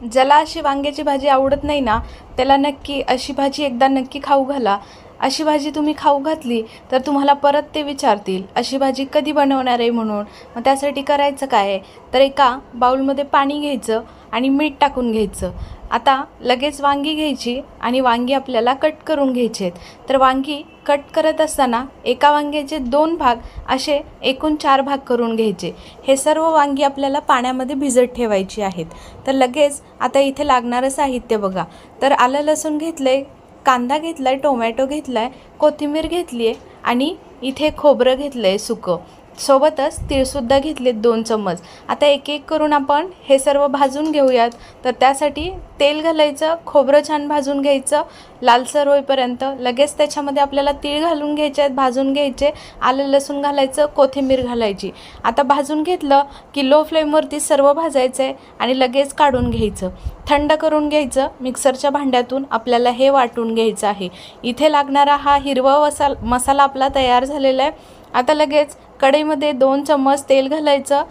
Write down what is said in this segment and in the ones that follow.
ज्याला अशी वांग्याची भाजी आवडत नाही ना, त्याला नक्की अशी भाजी एकदा नक्की खाऊ घाला. अशी भाजी तुम्ही खाऊ घातली तर तुम्हाला परत ते विचारतील अशी भाजी कधी बनवणार आहे म्हणून. मग त्यासाठी करायचं काय आहे, तर एका बाउलमध्ये पाणी घ्यायचं आणि मीठ टाकून घ्यायचं. आता लगेच वांगी घ्यायची आणि वांगी आपल्याला कट करून घ्यायचे आहेत. तर वांगी कट करत असताना एका वांग्याचे 2 भाग असे एकूण 4 भाग करून घ्यायचे. हे सर्व वांगी आपल्याला पाण्यामध्ये भिजत ठेवायची आहेत. तर लगेच आता इथे लागणारं साहित्य बघा. तर आलं लसूण घेतलंय, कांदा घेतलाय, टोमॅटो घेतलाय, कोथिंबीर घेतली आहे आणि इथे खोबरं घेतलंय सुकं. सोबतच तीळसुद्धा घेतलेत 2 चम्मच. आता एक एक करून आपण हे सर्व भाजून घेऊयात. तर त्यासाठी तेल घालायचं, खोबरं छान भाजून घ्यायचं लालसर होईपर्यंत. लगेच त्याच्यामध्ये आपल्याला तीळ घालून घ्यायचे आहेत, भाजून घ्यायचे, आलं लसूण घालायचं, कोथिंबीर घालायची. आता भाजून घेतलं की लो फ्लेमवरती सर्व भाजायचं आहे आणि लगेच काढून घ्यायचं. थंड करून घ्यायचं. मिक्सरच्या भांड्यातून आपल्याला हे वाटून घ्यायचं आहे. इथे लागणारा हा हिरवा मसाला आपला तयार झालेला आहे. आता लगेच कढईमध्ये 2 चम्मच तेल घालायचं,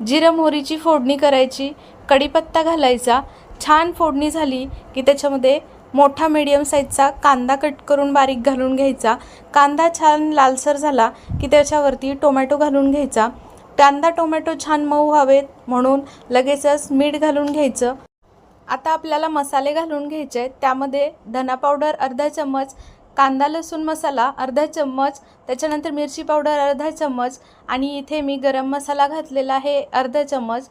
जिरं मोहरीची फोडणी करायची, कढीपत्ता घालायचा. छान फोडणी झाली की त्याच्यामध्ये मोठा मीडियम साईजचा कांदा कट करून बारीक घालून घ्यायचा. कांदा छान लालसर झाला की त्याच्यावरती टोमॅटो घालून घ्यायचा. कांदा टोमॅटो छान मऊ व्हावेत म्हणून लगेचच मीठ घालून घ्यायचं. आता आपल्याला मसाले घालून घ्यायचे आहेत. त्यामध्ये धना पावडर अर्धा चम्मच, कांदा लसूण मसाला अर्धा चम्मच, त्याच्यानंतर मिरची पावडर अर्धा चम्मच आणि इथे मी गरम मसाला घातलेला आहे अर्धा चम्मच.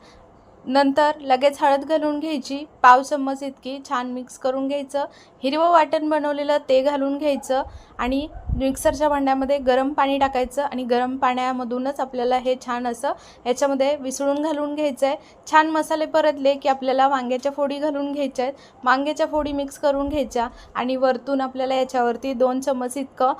नंतर लगेच हळद घालून घ्यायची, पाव चम्मच इतकी. छान मिक्स करून घ्यायचं. हिरवं वाटण बनवलेलं ते घालून घ्यायचं आणि मिक्सरच्या भांड्यामध्ये गरम पाणी टाकायचं आणि गरम पाण्यामधूनच आपल्याला हे छान असं याच्यामध्ये विसळून घालून घ्यायचं आहे. छान मसाले परतले की आपल्याला वांग्याच्या फोडी घालून घ्यायच्या आहेत. वांग्याच्या फोडी मिक्स करून घ्यायच्या आणि वरतून आपल्याला याच्यावरती 2 चम्मच इतकं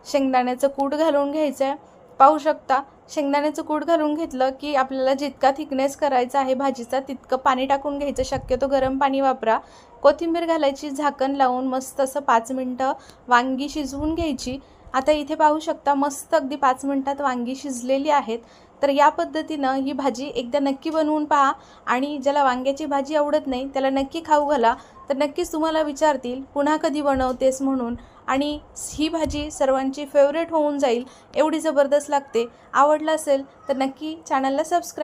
शेंगदाण्याचं कूट घालून घ्यायचं आहे. पाहू शकता, शेंगदाण्याचं कूट घालून घेतलं की आपल्याला जितका थिकनेस करायचा आहे भाजीचा तितकं पाणी टाकून घ्यायचं. शक्यतो गरम पाणी वापरा. कोथिंबीर घालायची, झाकण लावून मस्त असं 5 मिनटं वांगी शिजवून घ्यायची. आता इथे पाहू शकता मस्त अगदी 5 मिनटात वांगी शिजलेली आहेत. तर या पद्धतीनं ही भाजी एकदा नक्की बनवून पहा आणि ज्याला वांग्याची भाजी आवडत नाही त्याला नक्की खाऊ घाला. तर नक्कीच तुम्हाला विचारतील पुन्हा कधी बनवतेस म्हणून. आणि ही भाजी सर्वांची फेवरेट होऊन जाईल, एवढी जबरदस्त लागते. आवडलं असेल तर नक्की चॅनलला सबस्क्राईब